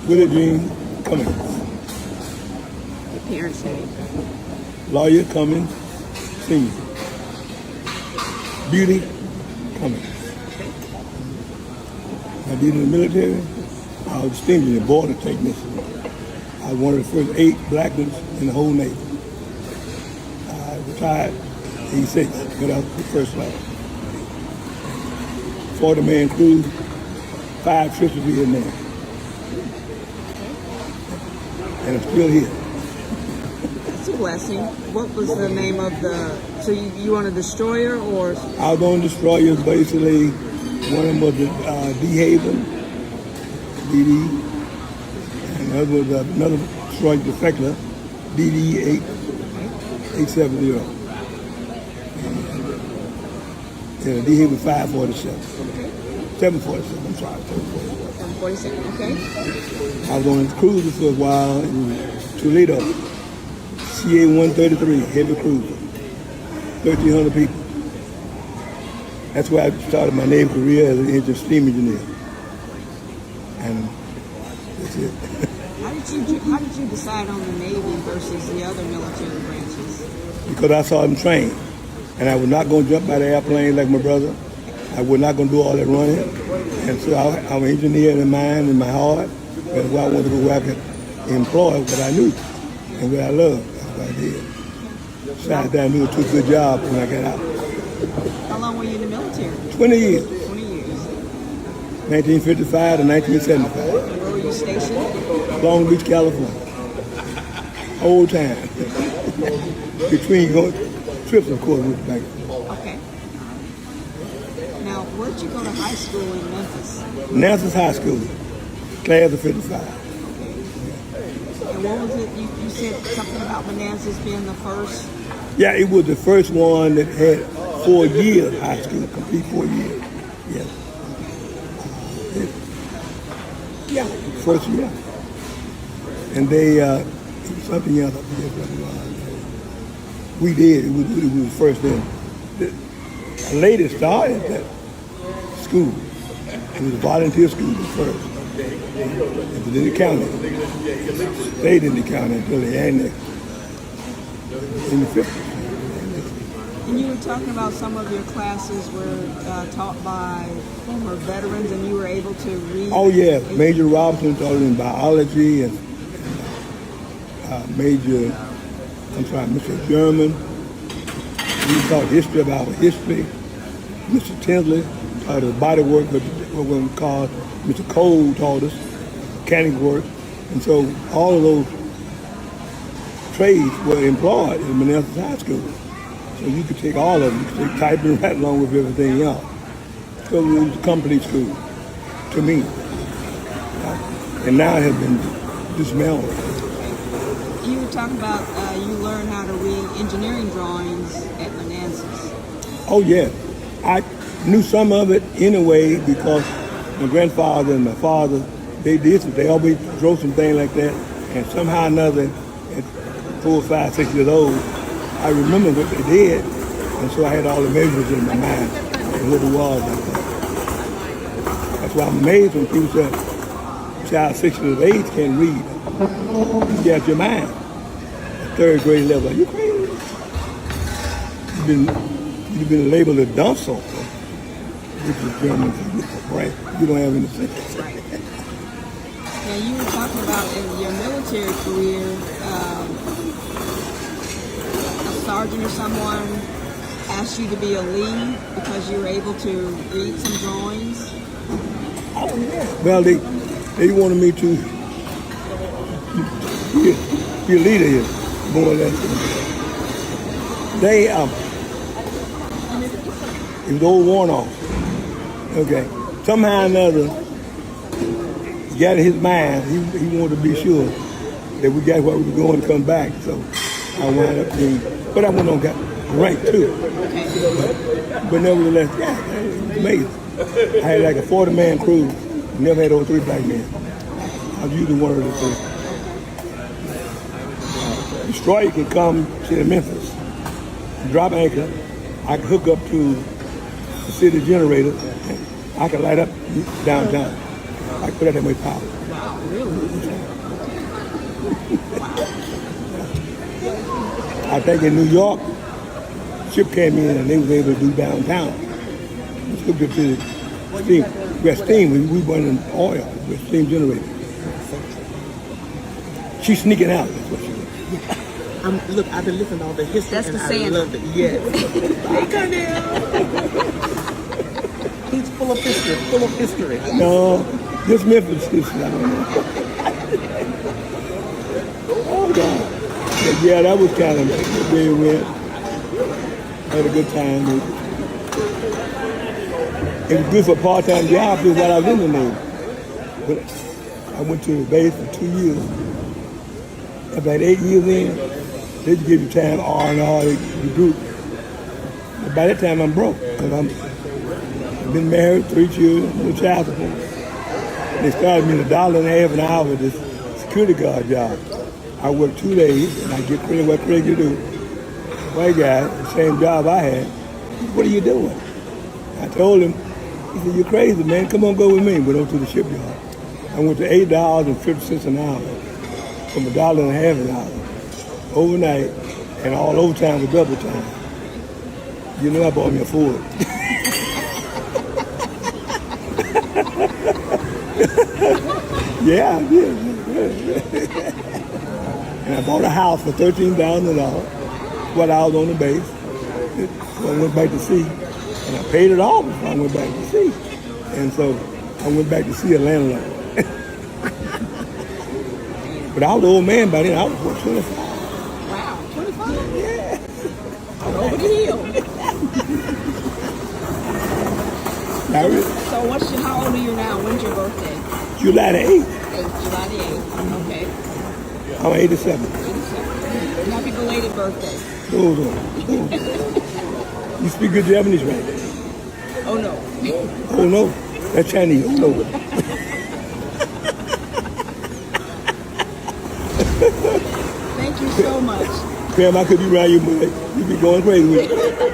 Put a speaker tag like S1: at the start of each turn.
S1: Williams-Cummings.
S2: Your parents' name?
S1: Lawyer Cummings, Sr. Beauty Cummings. I did in the military. I was distinguished in the border technician. I was one of the first 8 black ones in the whole Navy. I retired 86, got out the first class. 40-man crew, 5 trips to Vietnam. And I'm still here.
S2: It's a blessing. What was the name of the, so you on a destroyer or?
S1: I was on destroyers basically. One of them was the D-Haven, DD, and the other was another destroyer defector, DD 870. And the D-Haven 547. 747, I'm sorry, 747.
S2: 747, okay.
S1: I was on cruiser for a while in Toledo, CA 133, heavy cruiser, 1,300 people. That's where I started my Navy career as an engine steam engineer. And that's it.
S2: How did you decide on the Navy versus the other military branches?
S1: Because I saw them train. And I was not going to jump out of the airplane like my brother. I was not going to do all that running. And so I'm an engineer in mind and my heart. That's why I wanted to go where I could employ what I knew and what I loved. That's what I did. Besides that, I knew I took a good job when I got out.
S2: How long were you in the military?
S1: 20 years.
S2: 20 years.
S1: 1955 to 1975.
S2: Where were you stationed?
S1: Long Beach, California. Whole time. Between trips, of course, with the bank.
S2: Okay. Now, where'd you go to high school in Memphis?
S1: Nance's High School, class of 55.
S2: Okay. And what was it? You said something about Manassas being the first?
S1: Yeah, it was the first one that had 4 years high school, complete 4 years. Yes. Yeah, first year. And they, something else, I forget what it was. We did, it was first then. The lady started that school. It was a volunteer school at first. It was in the county. Stayed in the county until they annexed in the 50s.
S2: And you were talking about some of your classes were taught by former veterans and you were able to read.
S1: Oh yeah, Major Robinson taught in biology and Mr. German. He taught history about history. Mr. Tinsley taught us body work, what we call Mr. Cole taught us mechanic work. And so all of those trades were employed in Manassas High School. So you could take all of them. You could take typing right along with everything else. So it was a complete school to me. And now it has been dismantled.
S2: You were talking about you learned how to read engineering drawings at Manassas.
S1: Oh yeah, I knew some of it anyway because my grandfather and my father, they always drove some things like that, and somehow or another, at 4, 5, 6 years old, I remember what they did, and so I had all the measurements in my mind and what it was like that. That's why I'm amazed when people say, child 6 years of age can't read. You got your mind. At 3rd grade level, are you crazy? You've been labeled a dunce, which is German, right? You don't have any sense.
S2: Right. Now you were talking about in your military career, a sergeant or someone asked you to be a lead because you were able to read some drawings.
S1: Oh yeah. Well, they wanted me to be a leader here, more or less. They it was old Warnock. Okay. Somehow or another, he got in his mind, he wanted to be sure that we got where we were going to come back. So I wound up being, but I went on got rank too. But nevertheless, yeah, it was amazing. I had like a 40-man crew, never had over 3 black men. I was usually one of the 3. Destroyer could come to Memphis, drop anchor, I could hook up to the city generator, I could light up downtown. I put out that much power.
S2: Wow, really?
S1: I think in New York, ship came in and they was able to do downtown. Let's hook up to the steam. We got steam. We running oil with steam generator. She's sneaking out. That's what she was.
S3: Look, I've been listening to all the history
S2: That's
S3: and
S2: the
S3: I
S2: Sandra.
S3: love it. Yes. Hey, Neal. He's full of history. Full of history.
S1: No, just Memphis. I don't know. Oh God. But yeah, that was kind of where we went. Had a good time. It was good for a part-time job while I was in the Navy. But I went to the base for 2 years. About 8 years in, they just give you time R&R, the group. But by that time, I'm broke because I've been married, 3 children, no child support. They started me at $1.50 an hour with this security guard job. I work 2 days and I get credit what credit you do. White guy, the same job I had. What are you doing? I told him, he said, you're crazy, man. Come on, go with me. Went over to the shipyard. I went to $8.50 an hour from $1.50 an hour overnight, and all overtime was double time. You know I bought me a Ford. Yeah, I did. And I bought a house for $13,000 while I was on the base. So I went back to sea, and I paid it off before I went back to sea. And so I went back to see a landlord. But I was an old man by then. I was 25.
S2: Wow, 25?
S1: Yeah.
S2: Over the hill.
S1: Now, really,
S2: So how old are you now? When's your birthday?
S1: July the 8th.
S2: July the 8th. Okay.
S1: I'm 87.
S2: 87. Happy belated birthday.
S1: Those on. You speak good Japanese, right?
S2: Oh no.
S1: Oh no, that's Chinese. Oh no.
S2: Thank you so much.
S1: Pam, I could be around you, but you be going crazy with it.